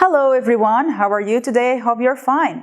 Hello everyone, how are you today? Hope you're fine.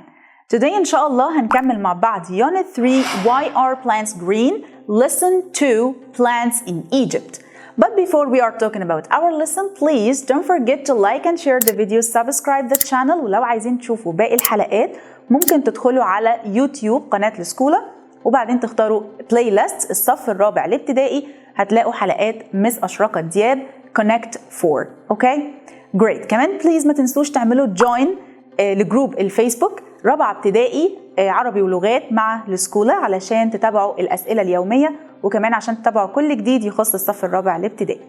Today إن شاء الله هنكمل مع بعض Unit 3 Why are plants green? Listen 2 Plants in Egypt. But before we are talking about our lesson, please don't forget to like and share the video, subscribe the channel. ولو عايزين تشوفوا باقي الحلقات ممكن تدخلوا على يوتيوب قناة الاسكوله وبعدين تختاروا بلاي ليست الصف الرابع الابتدائي، هتلاقوا حلقات أ.أشرقت دياب Connect 4. اوكي؟ Great. كمان بليز ما تنسوش تعملوا جوين لجروب الفيسبوك رابعة ابتدائي عربي ولغات مع السكوله علشان تتابعوا الأسئلة اليومية وكمان عشان تتابعوا كل جديد يخص الصف الرابع الابتدائي.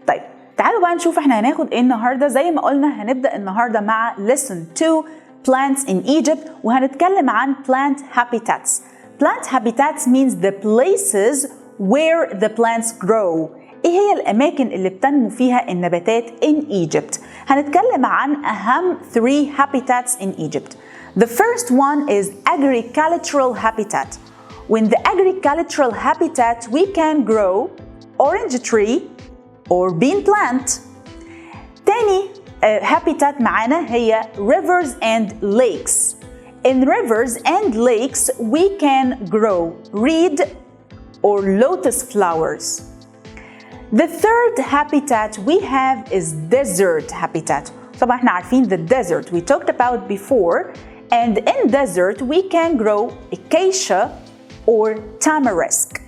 طيب تعالوا بقى نشوف احنا هناخد ايه النهارده. زي ما قلنا هنبدأ النهارده مع Lesson 2 Plants in Egypt وهنتكلم عن plant habitats. Plant habitats means the places where the plants grow. ايه هي الأماكن اللي بتنمو فيها النباتات in Egypt؟ هنتكلم عن أهم 3 habitats in Egypt. The first one is agricultural habitat. In the agricultural habitat we can grow orange tree or bean plant. تاني habitat معانا هي rivers and lakes. In rivers and lakes we can grow reed or lotus flowers. The third habitat we have is desert habitat. طبعا احنا عارفين the desert we talked about before, and in desert we can grow acacia or tamarisk.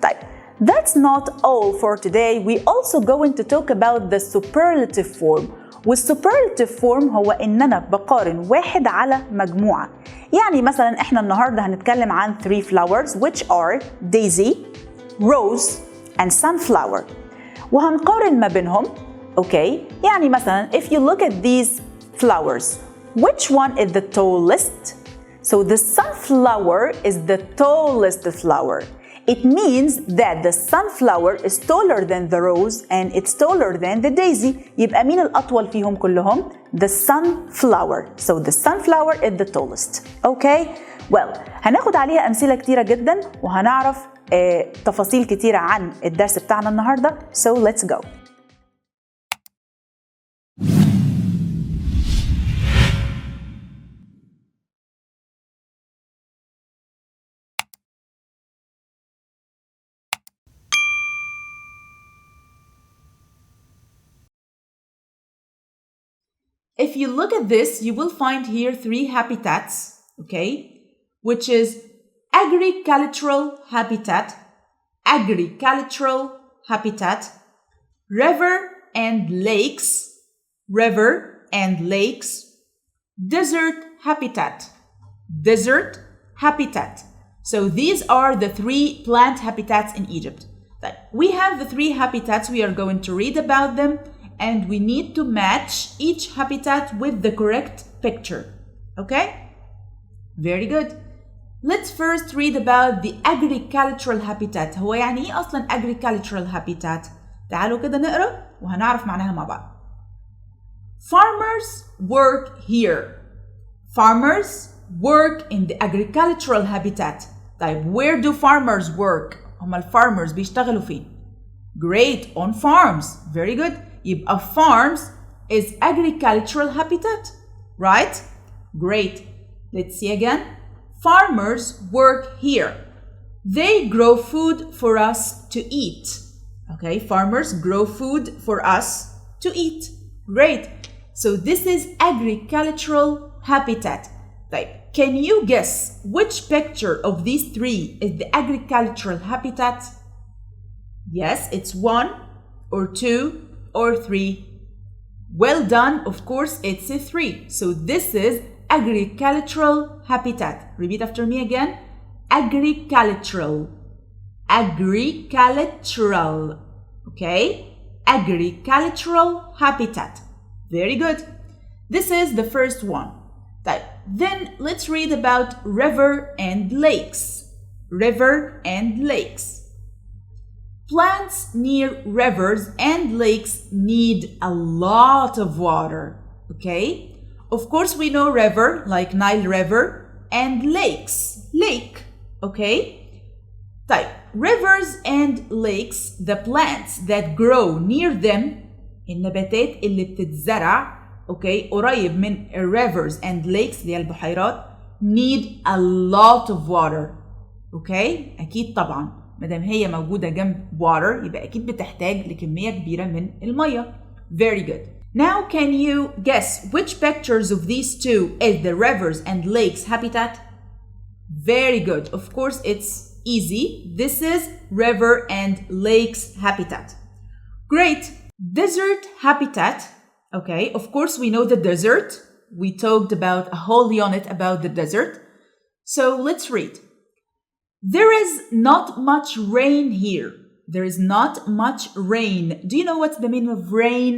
طيب that's not all for today. We also going to talk about the superlative form. والsuperlative form هو ان انا بقارن واحد على مجموعة. يعني مثلا احنا النهارده هنتكلم عن 3 flowers which are daisy, rose and sunflower. وهنقارن ما بينهم. اوكي يعني مثلا if you look at these flowers, which one is the tallest? So the sunflower is the tallest flower. It means that the sunflower is taller than the rose and it's taller than the daisy. يبقى مين الأطول فيهم كلهم؟ The sunflower. So the sunflower is the tallest. Okay? Well, هناخد عليها أمثلة كتيرة جدا وهنعرف تفاصيل كتيرة عن الدرس بتاعنا النهاردة. So let's go. If you look at this, you will find here 3 habitats, okay, which is agricultural habitat, river and lakes, desert habitat. So these are the 3 plant habitats in Egypt. We have the 3 habitats, we are going to read about them, and we need to match each habitat with the correct picture. Okay? Very good. Let's first read about the agricultural habitat. هو يعني ايه اصلا agricultural habitat؟ تعالوا كده نقرا وهنعرف معناها مع بعض. Farmers work here. Farmers work in the agricultural habitat. طيب where do farmers work؟ هما الفارمرز بيشتغلوا فين؟ Great, on farms. Very good. يبقى farms is agricultural habitat, right? Great. Let's see again. Farmers work here. They grow food for us to eat. Okay, farmers grow food for us to eat. Great. So this is agricultural habitat. Like, can you guess which picture of these 3 is the agricultural habitat? Yes, it's 1 or 2 or 3. Well done, of course, it's a 3. So this is agricultural habitat. Repeat after me again. Agricultural. Okay? Agricultural habitat. Very good. This is the first one. Then let's read about river and lakes. Plants near rivers and lakes need a lot of water. Okay? Of course, we know river like Nile River and lakes. Lake. Okay? طيب, rivers and lakes, the plants that grow near them, النباتات اللي بتتزرع okay قريب من rivers and lakes اللي هي البحيرات need a lot of water okay أكيد طبعا مادام هي موجودة جنب water يبقى أكيد بتحتاج لكمية كبيرة من المية. Very good. Now can you guess which pictures of these two is the rivers and lakes habitat? Very good. Of course it's easy. This is river and lakes habitat. Great. Desert habitat. Okay, of course we know the desert. We talked about a whole unit about the desert. So let's read. There is not much rain here. There is not much rain. Do you know what's the meaning of rain?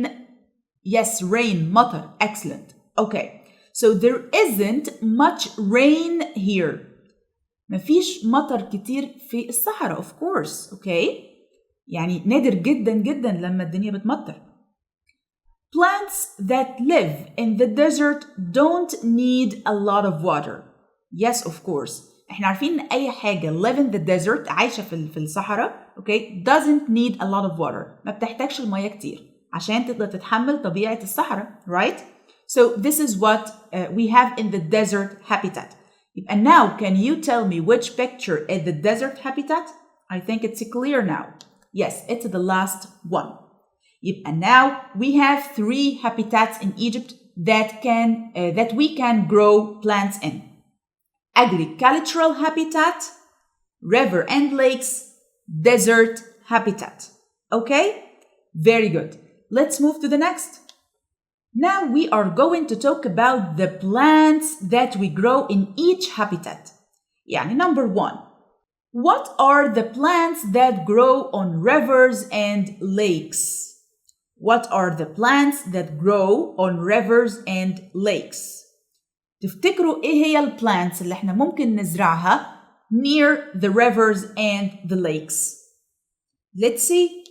Yes, rain, مطر. Excellent. Okay. So there isn't much rain here. مفيش مطر كتير في الصحراء. Of course. Okay. يعني نادر جدا جدا لما الدنيا بتمطر. Plants that live in the desert don't need a lot of water. Yes, of course. احنا عارفين ان اي حاجة live in the desert عايشة في الصحراء okay doesn't need a lot of water. ما بتحتاجش المية كتير عشان تقدر تتحمل طبيعة الصحراء, right? So this is what we have in the desert habitat. And now can you tell me which picture is the desert habitat? I think it's clear now. Yes, it's the last one. And now we have 3 habitats in Egypt that we can grow plants in. Agricultural habitat, river and lakes, desert habitat. Okay? Very good. Let's move to the next. Now we are going to talk about the plants that we grow in each habitat. يعني number 1. What are the plants that grow on rivers and lakes? What are the plants that grow on rivers and lakes? تفتكروا ايه هي البلانتس اللي احنا ممكن نزرعها near the rivers and the lakes? Let's see.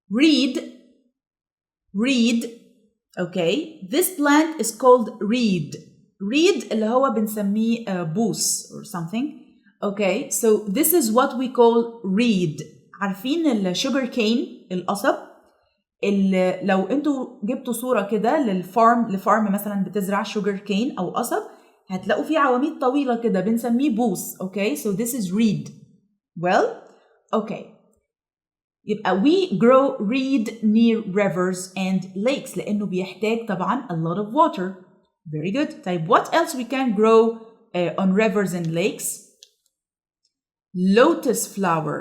Reed. Okay. This plant is called reed. Reed اللي هو بنسميه بوس or something. Okay. So this is what we call reed. عارفين الشوجر كين القصب؟ لو انتوا جبتوا صورة كده لفارم مثلا بتزرع شوجر كين أو قصب هتلاقوا فيه عواميد طويلة كده بنسميه بوس. Okay. So this is reed. Well. Okay. يبقى we grow reed near rivers and lakes لأنه بيحتاج طبعا a lot of water. Very good. طيب what else we can grow on rivers and lakes? Lotus flower.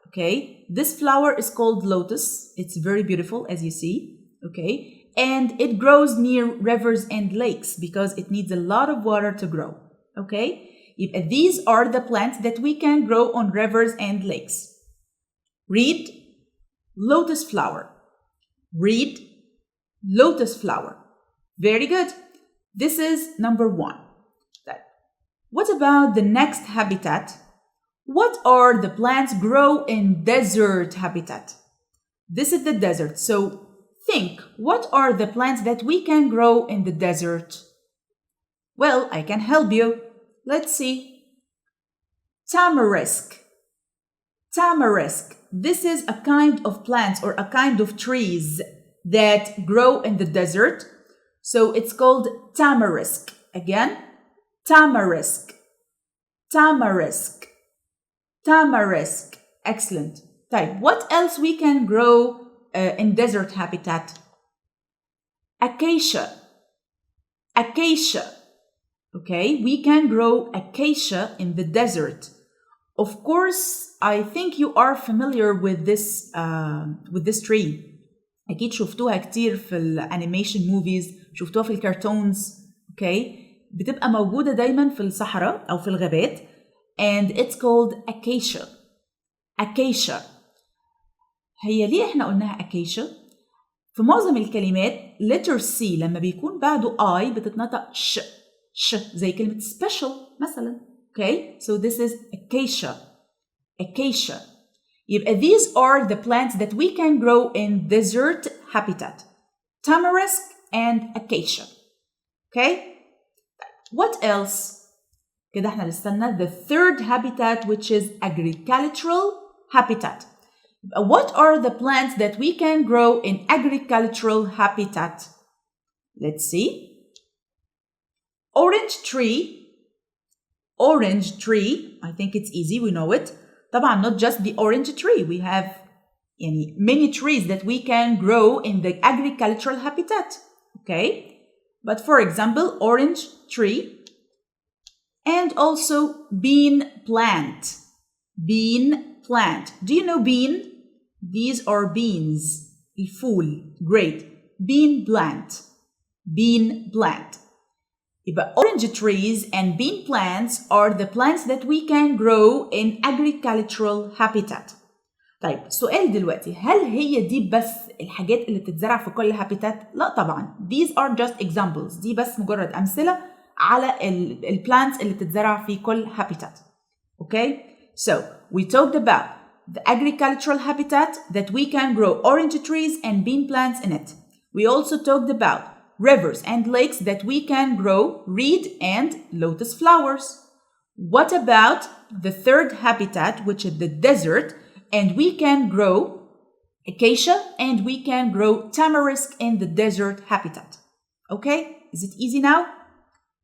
Okay. This flower is called lotus. It's very beautiful as you see. Okay. And it grows near rivers and lakes because it needs a lot of water to grow. Okay. These are the plants that we can grow on rivers and lakes. Reed, lotus flower. Reed, lotus flower. Very good. This is number 1. What about the next habitat? What are the plants grow in desert habitat? This is the desert. So think, what are the plants that we can grow in the desert? Well, I can help you. Let's see. Tamarisk. This is a kind of plants or a kind of trees that grow in the desert. So it's called tamarisk. Again, tamarisk. Excellent. Type. What else we can grow in desert habitat? Acacia. Okay, we can grow acacia in the desert. Of course, I think you are familiar with this tree. أكيد شفتوها كتير في الانيميشن موفيز، شفتوها في الكرتونز. Okay, بتبقى موجودة دايما في الصحراء أو في الغابات. And it's called acacia. هي ليه احنا قلناها acacia؟ في معظم الكلمات letter C لما بيكون بعده I بتتنطق ش زي كلمة special مثلا. Okay, so this is acacia. يبقى these are the plants that we can grow in desert habitat. Tamarisk and acacia. Okay, what else? كده احنا لسنا the third habitat which is agricultural habitat. What are the plants that we can grow in agricultural habitat? Let's see. Orange tree. I think it's easy, we know it. طبعا not just the orange tree. We have many trees that we can grow in the agricultural habitat. Okay? But for example, orange tree. And also bean plant. Do you know bean? These are beans. الفول. Great. Bean plant. يبقى orange trees and bean plants are the plants that we can grow in agricultural habitat. طيب سؤال دلوقتي، هل هي دي بس الحاجات اللي بتتزرع في كل habitat؟ لا طبعا. These are just examples. دي بس مجرد أمثلة على plants اللي بتتزرع في كل habitat. Okay? So we talked about the agricultural habitat that we can grow orange trees and bean plants in it. We also talked about rivers and lakes that we can grow reed and lotus flowers. What about the third habitat, which is the desert, and we can grow acacia and we can grow tamarisk in the desert habitat. Okay, is it easy now?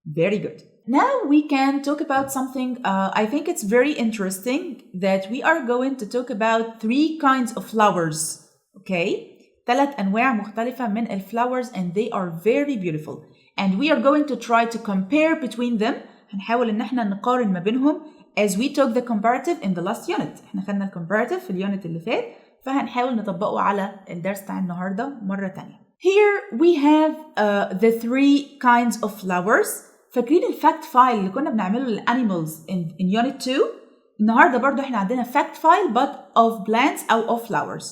Very good. Now we can talk about something, I think it's very interesting, that we are going to talk about 3 kinds of flowers. Okay? 3 أنواع مختلفة من الفلاورز and they are very beautiful. And we are going to try to compare between them. هنحاول إن احنا نقارن ما بينهم as we took the comparative in the last unit. احنا خدنا الcomparative في اليونت اللي فات، فهنحاول نطبقه على الدرس بتاع النهارده مرة تانية. Here we have the 3 kinds of flowers. فاكرين الفاكت فايل اللي كنا بنعمله للانيمالز in unit 2؟ النهارده برضو احنا عندنا fact file but of plants أو of flowers.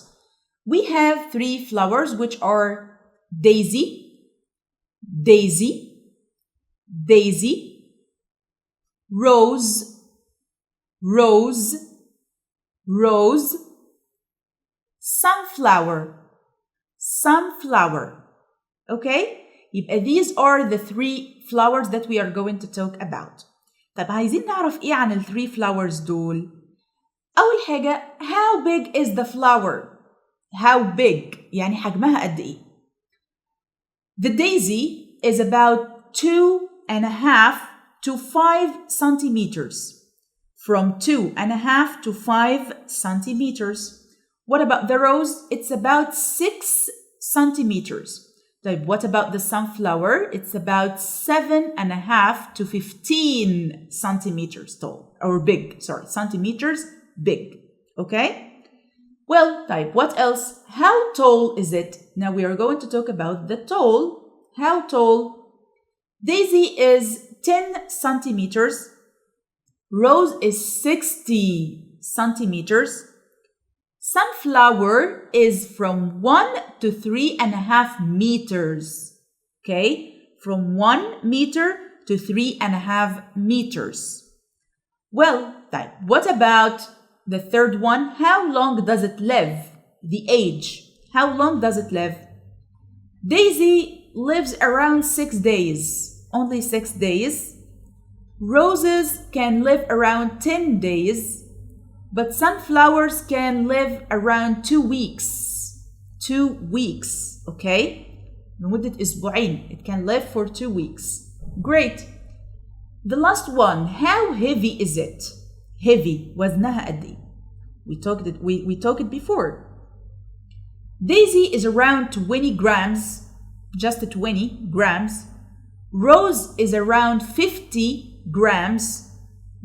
We have 3 flowers which are daisy, rose, sunflower. Okay? يبقى these are the 3 flowers that we are going to talk about. طب عايزين نعرف ايه عن ال 3 flowers دول؟ أول حاجة how big is the flower؟ How big؟ يعني حجمها قد ايه؟ The daisy is about 2.5 to 5 centimeters. From 2.5 to 5 centimeters. What about the rose? It's about 6 centimeters. طيب what about the sunflower? It's about 7.5 to 15 centimeters tall. Or big, sorry, centimeters big. Okay? Well, طيب what else? How tall is it? Now we are going to talk about the tall. How tall? Daisy is 10 centimeters. Rose is 60 centimeters. Sunflower is from 1 to 3.5 meters. Okay? From 1 meter to 3.5 meters. Well, طيب, what about the third one? How long does it live? The age. How long does it live? Daisy lives around 6 days. Only 6 days. Roses can live around 10 days. But sunflowers can live around 2 weeks. 2 weeks. Okay? لمدة أسبوعين. It can live for 2 weeks. Great. The last one. How heavy is it? Heavy. وزنها قد إيه? We talked it before. Daisy is around 20 grams. Just 20 grams. Rose is around 50 grams.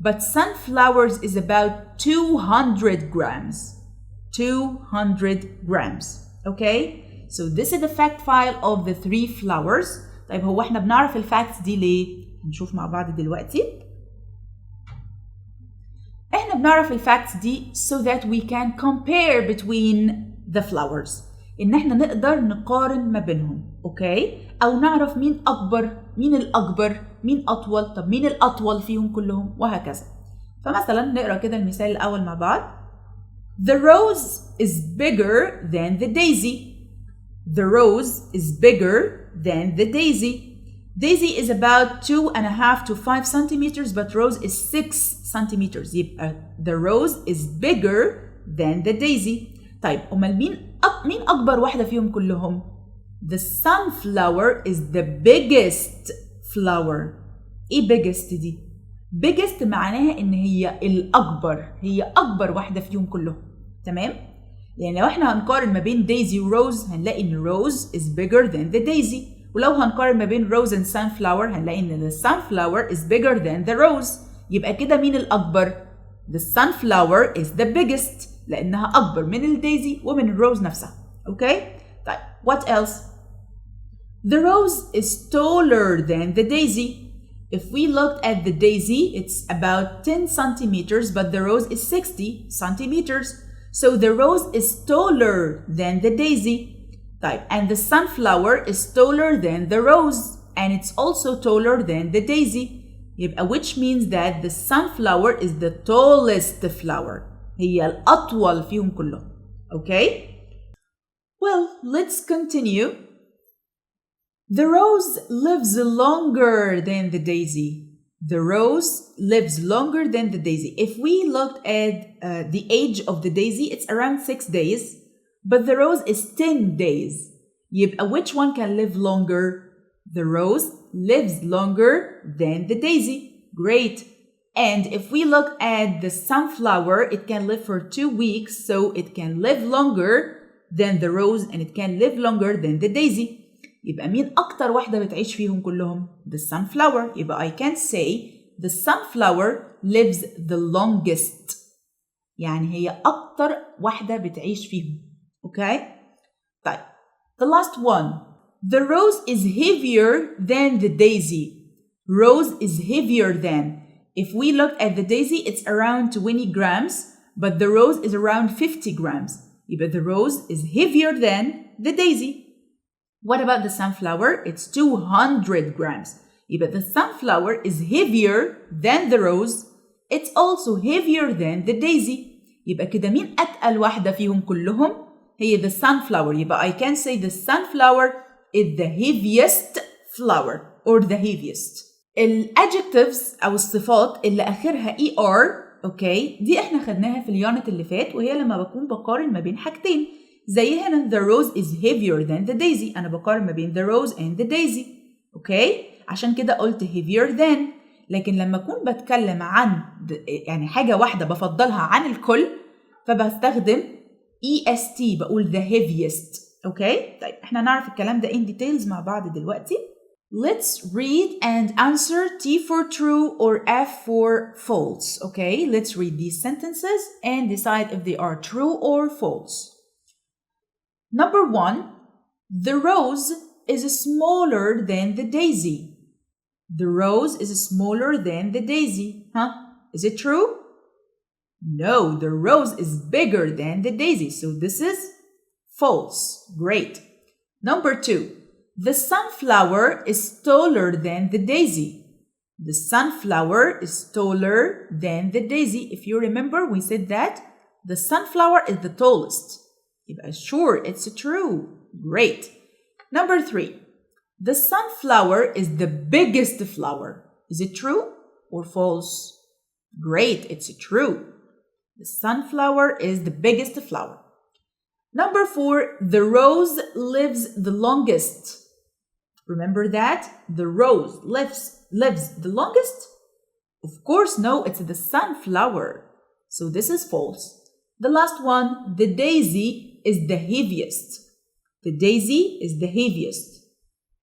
But sunflowers is about 200 grams. 200 grams. Okay? So this is the fact file of the 3 flowers. طيب هو احنا بنعرف الفاكتس دي ليه؟ نشوف مع بعض دلوقتي. احنا بنعرف الفاكتس دي so that we can compare between the flowers. إن احنا نقدر نقارن ما بينهم. Okay? أو نعرف مين أكبر، مين الأكبر، مين أطول، طب مين الأطول فيهم كلهم، وهكذا. فمثلا نقرأ كده المثال الأول مع بعض. The rose is bigger than the daisy. The rose is bigger than the daisy. Daisy is about 2.5 to 5 centimeters, but rose is 6 centimeters. يبقى the rose is bigger than the daisy. طيب أمال مين أكبر واحدة فيهم كلهم؟ The sunflower is the biggest flower. إيه biggest دي؟ biggest معناها إن هي الأكبر، هي أكبر واحدة فيهم كلهم، تمام؟ يعني لو إحنا هنقارن ما بين daisy و rose هنلاقي إن rose is bigger than the daisy، ولو هنقارن ما بين rose and sunflower هنلاقي إن the sunflower is bigger than the rose. يبقى كده مين الأكبر؟ The sunflower is the biggest لأنها أكبر من الدايزي ومن الروز نفسها. أوكي؟ طيب what else? The rose is taller than the daisy. If we looked at the daisy, it's about 10 centimeters, but the rose is 60 centimeters. So the rose is taller than the daisy. طيب, and the sunflower is taller than the rose, and it's also taller than the daisy. يبقى which means that the sunflower is the tallest flower. هي الأطول فيهم كلهم. Okay? Well, let's continue. The rose lives longer than the daisy. The rose lives longer than the daisy. If we looked at the age of the daisy, it's around 6 days, but the rose is 10 days. يبقى which one can live longer? The rose lives longer than the daisy. Great. And if we look at the sunflower, it can live for 2 weeks, so it can live longer than the rose and it can live longer than the daisy. يبقى مين أكتر واحدة بتعيش فيهم كلهم؟ The sunflower. يبقى I can say the sunflower lives the longest. يعني هي أكتر واحدة بتعيش فيهم. Okay? طيب. The last one. The rose is heavier than the daisy. Rose is heavier than. If we look at the daisy, it's around 20 grams, but the rose is around 50 grams. يبقى the rose is heavier than the daisy. What about the sunflower? It's 200 grams. يبقى the sunflower is heavier than the rose. It's also heavier than the daisy. يبقى كده مين أتقل واحدة فيهم كلهم؟ هي the sunflower. يبقى I can say the sunflower is the heaviest flower or the heaviest. الadjectives أو الصفات اللي آخرها ER أوكي دي إحنا خدناها في اليونت اللي فات وهي لما بكون بقارن ما بين حاجتين زي هنا the rose is heavier than the daisy. أنا بقارن ما بين the rose and the daisy. أوكي عشان كده قلت heavier than. لكن لما أكون بتكلم عن يعني حاجة واحدة بفضلها عن الكل فبستخدم EST بقول the heaviest. أوكي طيب إحنا نعرف الكلام ده in details مع بعض دلوقتي. Let's read and answer T for true or F for false. Okay, let's read these sentences and decide if they are true or false. Number 1, the rose is smaller than the daisy. The rose is smaller than the daisy. Is it true? No, the rose is bigger than the daisy. So this is false. Great. Number 2. The sunflower is taller than the daisy. The sunflower is taller than the daisy. If you remember, we said that the sunflower is the tallest. Sure, it's true. Great. Number 3. The sunflower is the biggest flower. Is it true or false? Great, it's true. The sunflower is the biggest flower. Number 4. The rose lives the longest. Remember that? The rose lives the longest? Of course, no, it's the sunflower. So this is false. The last one, the daisy is the heaviest. The daisy is the heaviest.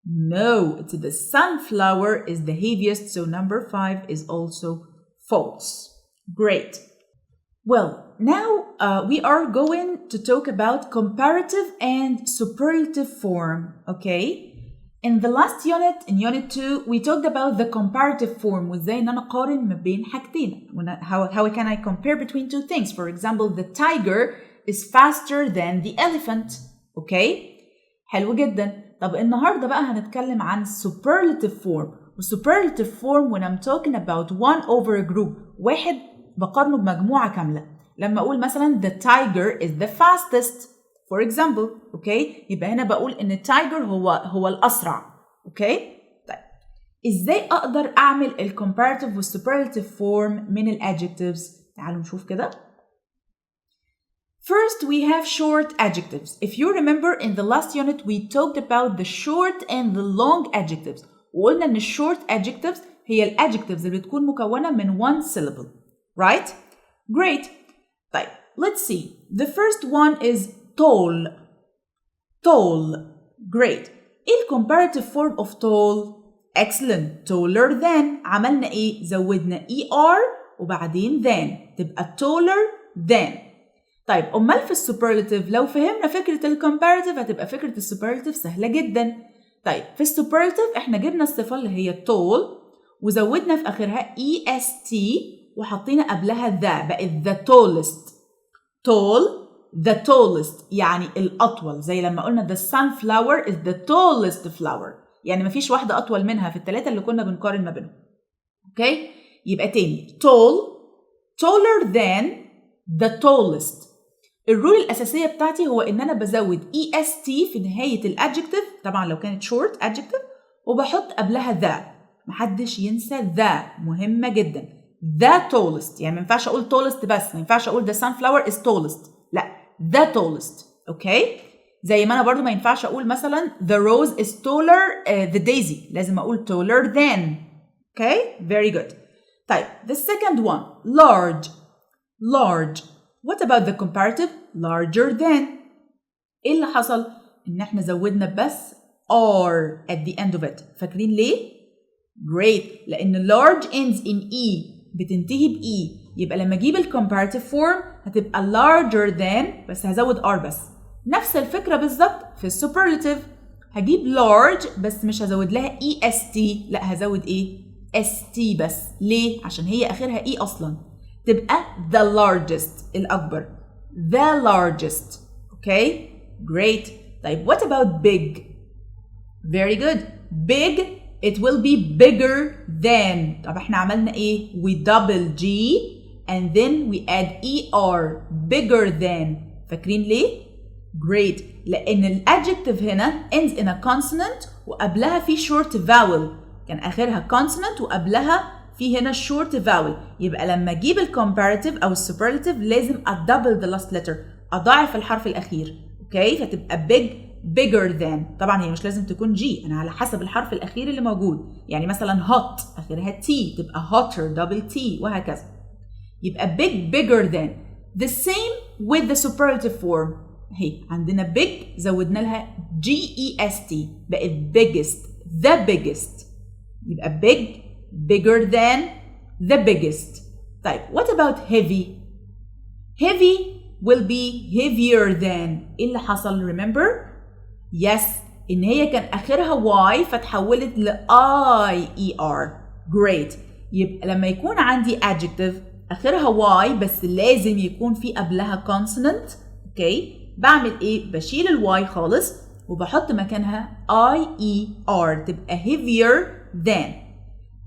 No, it's the sunflower is the heaviest. So number 5 is also false. Great. Well, now we are going to talk about comparative and superlative form, okay? In the last unit, in unit 2, we talked about the comparative form وازاي ان انا اقارن ما بين حاجتين. How can I compare between two things? For example, the tiger is faster than the elephant. Okay? حلو جدا. طب النهارده بقى هنتكلم عن superlative form. superlative form when I'm talking about one over a group. واحد بقارنه بمجموعة كاملة. لما اقول مثلا the tiger is the fastest. For example, okay? يبقى هنا بقول إن tiger هو الأسرع. Okay? طيب. إزاي أقدر أعمل ال comparative وال superlative form من ال adjectives؟ تعالوا نشوف كده. First, we have short adjectives. If you remember in the last unit, we talked about the short and the long adjectives. وقلنا إن short adjectives هي ال adjectives اللي بتكون مكونة من one syllable. Right? Great. طيب, let's see. The first one is tall. Tall. Great. إيه ال comparative form of tall? Excellent. Taller than. عملنا إيه؟ زودنا ER وبعدين than. تبقى taller than. طيب أمال في السوبرلاتيف لو فهمنا فكرة الكومباراتيف هتبقى فكرة السوبرلاتيف سهلة جدا. طيب في السوبرلاتيف احنا جبنا الصفة اللي هي tall وزودنا في آخرها est وحطينا قبلها the بقت the tallest. tall the tallest يعني الأطول زي لما قلنا the sunflower is the tallest flower يعني مفيش واحدة أطول منها في الثلاثة اللي كنا بنقارن ما بينهم. اوكي يبقى تاني tall taller than the tallest. الرول الأساسية بتاعتي هو إن أنا بزود est في نهاية الادجكتيف طبعا لو كانت short adjective وبحط قبلها the. محدش ينسى the مهمة جدا. the tallest يعني ما ينفعش أقول tallest بس ما ينفعش أقول the sunflower is tallest لا the tallest. أوكي زي ما أنا برضو ما ينفعش أقول مثلا the rose is taller the daisy لازم أقول taller than. أوكي very good. طيب the second one large. large. What about the comparative? Larger than. إيه اللي حصل؟ إن إحنا زودنا بس R at the end of it. فاكرين ليه؟ Great. لأن large ends in E بتنتهي ب E يبقى لما أجيب ال comparative form هتبقى larger than بس هزود R بس. نفس الفكرة بالظبط في السوبرلاتيف. هجيب large بس مش هزود لها EST لا هزود إيه؟ ST بس. ليه؟ عشان هي آخرها E أصلاً. تبقى the largest الأكبر. The largest. Okay? Great. طيب what about big? Very good. Big it will be bigger than. طب احنا عملنا ايه؟ We double G and then we add ER. Bigger than. فاكرين ليه؟ Great. لأن الادجكتيف هنا ends in a consonant وقبلها في short vowel. كان آخرها consonant وقبلها في هنا short vowel يبقى لما اجيب الكومباراتيف او السوبرلاتيف لازم ادبل the last letter اضاعف الحرف الاخير. اوكي فتبقى big bigger than. طبعا هي مش لازم تكون G انا على حسب الحرف الاخير اللي موجود يعني مثلا hot اخرها T تبقى hotter double T وهكذا. يبقى big bigger than. the same with the superlative form. هي عندنا big زودنا لها GEST بقت biggest the biggest. يبقى big bigger than the biggest. طيب what about heavy? Heavy will be heavier than. إيه اللي حصل remember? Yes إن هي كان آخرها Y فتحولت ل IER. Great. يبقى لما يكون عندي adjective آخرها Y بس لازم يكون في قبلها consonant. أوكي بعمل إيه؟ بشيل ال Y خالص وبحط مكانها IER تبقى heavier than.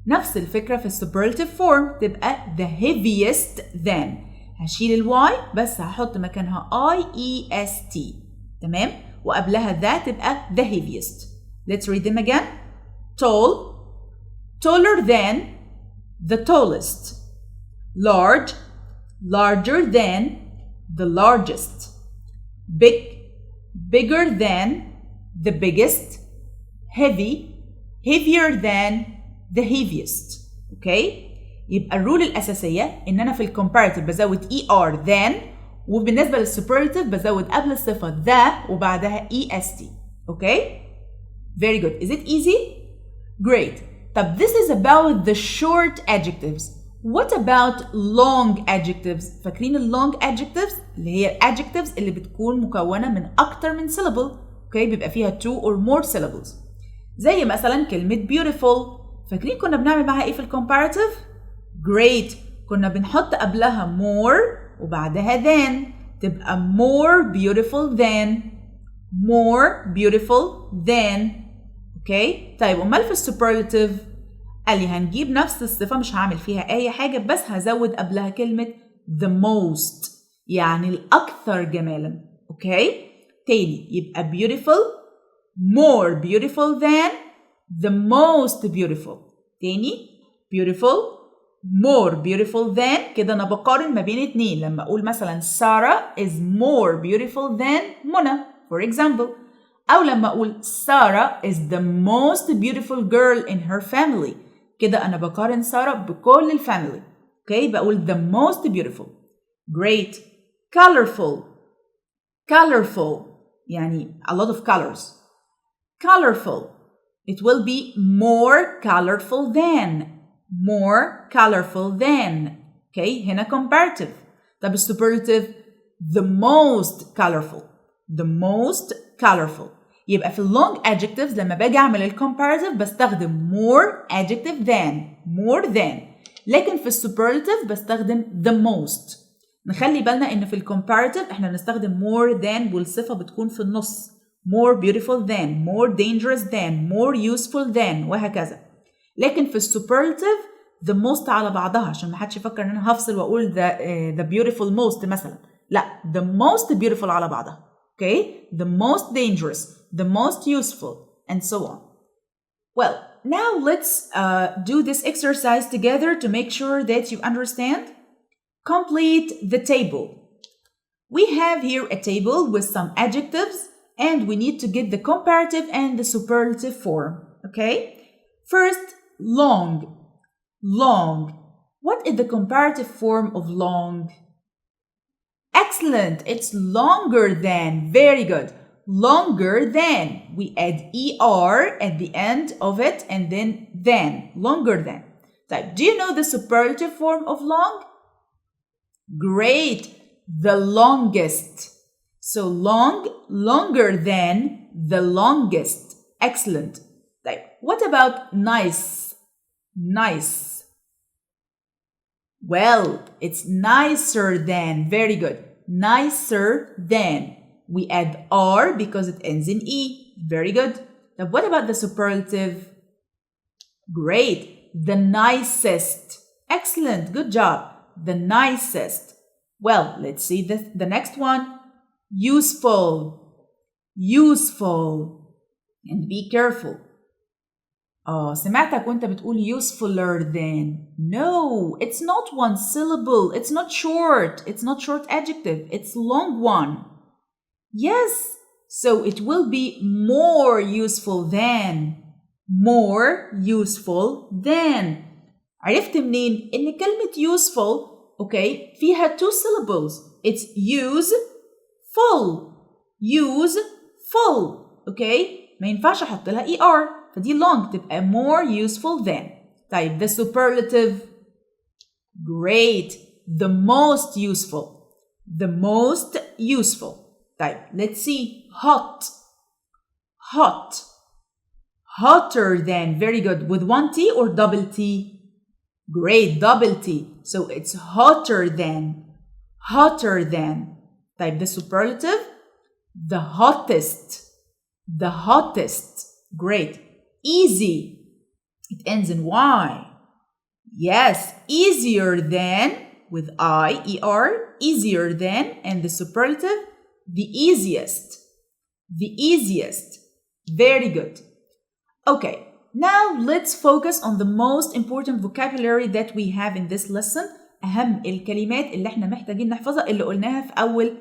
نفس الفكرة في السوبرلاتيف فورم تبقى the heaviest than. هشيل الواي بس هحط مكانها IEST. تمام؟ وقبلها that تبقى the heaviest. Let's read them again. Tall, taller than, the tallest. Large, larger than, the largest. Big, bigger than, the biggest. Heavy, heavier than, the heaviest. اوكي يبقى الرول الاساسيه ان انا في الكومباراتيف بزود ER than وبالنسبه للسوبرلاتيف بزود قبل الصفه the وبعدها EST. اوكي very good. Is it easy? Great. طب this is about the short adjectives. What about long adjectives? فاكرين ال long adjectives اللي هي adjectives اللي بتكون مكونه من اكتر من syllable. اوكي بيبقى فيها 2 or more syllables زي مثلا كلمه beautiful. فاكرين كنا بنعمل معاها ايه في الكومباراتيف؟ Great. كنا بنحط قبلها more وبعدها than تبقى more beautiful than. more beautiful than. اوكي طيب امال في السوبرلاتيف قال لي هنجيب نفس الصفه مش هعمل فيها اي حاجه بس هزود قبلها كلمه the most يعني الاكثر جمالا. اوكي تاني يبقى beautiful more beautiful than the most beautiful. تاني beautiful more beautiful than. كده أنا بقارن ما بين اتنين. لما أقول مثلا سارة is more beautiful than منى for example. أو لما أقول سارة is the most beautiful girl in her family. كده أنا بقارن سارة بكل الفاميلي. Okay, بقول the most beautiful. Great. Colorful. Colorful. يعني a lot of colors. Colorful. It will be more colorful than. More colorful than. Okay, هنا comparative. طب superlative the most colorful. The most colorful. يبقى في long adjectives لما باجي أعمل comparative بستخدم more adjective than. More than. لكن في superlative بستخدم the most. نخلي بالنا إن في comparative إحنا بنستخدم more than والصفة بتكون في النص. More beautiful than, more dangerous than, more useful than وهكذا. لكن في superlative the most على بعضها عشان ما حدش يفكر إن أنا هفصل وأقول the beautiful most مثلا. لا, the most beautiful على بعضها. Okay, the most dangerous, the most useful, and so on. Well, now let's do this exercise together to make sure that you understand. Complete the table. We have here a table with some adjectives and we need to get the comparative and the superlative form. Okay? First, long. Long. What is the comparative form of long? Excellent. It's longer than. Very good. Longer than. We add ER at the end of it and then. Longer than. Type. Do you know the superlative form of long? Great. The longest. So long, longer than, the longest. Excellent. Type. What about nice? Nice. Well, it's nicer than. Very good. Nicer than. We add R because it ends in E. Very good. Now, what about the superlative? Great. The nicest. Excellent. Good job. The nicest. Well, let's see the next one. Useful. Useful. And be careful. سمعتك وانت بتقول usefuler than. No, it's not one syllable. It's not short. It's not short adjective. It's long one. Yes, so it will be more useful than. More useful than. عرفت منين إن كلمة useful okay فيها two syllables. It's useful. Useful. Okay ما ينفعش أحط لها ER. فدي long تبقى more useful than. طيب the superlative. Great. The most useful. The most useful. طيب let's see. Hot. Hot. Hotter than. Very good. With one T or double T? Great. Double T. So it's hotter than. Hotter than. طيب the superlative. The hottest. The hottest. Great. Easy. It ends in Y. Yes, easier than with I, ER, easier than, and the superlative, the easiest. The easiest. Very good. Okay, now let's focus on the most important vocabulary that we have in this lesson. أهم الكلمات اللي احنا محتاجين نحفظها اللي قلناها في أول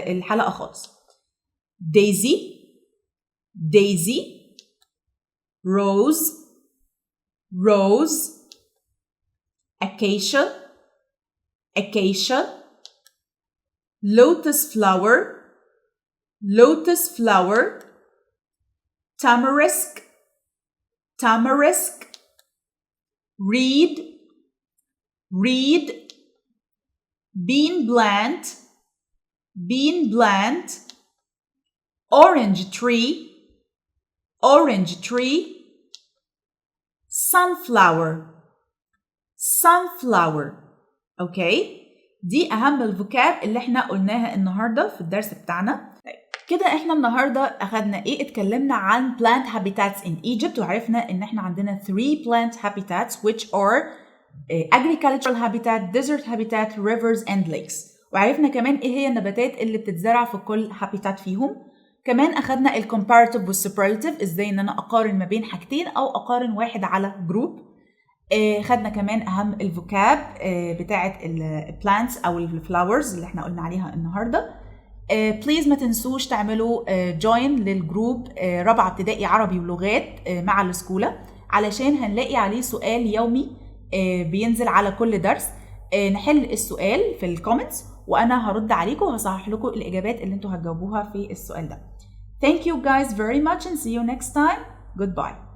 الحلقة خالص. Daisy. Daisy. Rose, rose, acacia, acacia, lotus flower, lotus flower, tamarisk, tamarisk, reed, reed, bean plant, bean plant, orange tree, orange tree, sunflower, sunflower. اوكي دي اهم الفوكاب اللي احنا قلناها النهارده في الدرس بتاعنا. كده احنا النهارده اخدنا ايه؟ اتكلمنا عن plant habitats in Egypt وعرفنا ان احنا عندنا 3 plant habitats which are agricultural habitat, desert habitat, rivers and lakes. وعرفنا كمان ايه هي النباتات اللي بتتزرع في كل habitat فيهم. كمان أخدنا الكومباراتيف والسوبرلاتيف، إزاي إن أنا أقارن ما بين حاجتين أو أقارن واحد على جروب. خدنا كمان أهم الفوكاب بتاعة البلانتس أو الفلاورز اللي احنا قلنا عليها النهاردة. بليز ما تنسوش تعملوا جوين للجروب رابعة ابتدائي عربي ولغات مع الاسكوله، علشان هنلاقي عليه سؤال يومي بينزل على كل درس. نحل السؤال في الكومنتس وأنا هرد عليكم وهصحح لكم الإجابات اللي انتوا هتجاوبوها في السؤال ده. Thank you guys very much and see you next time. Goodbye.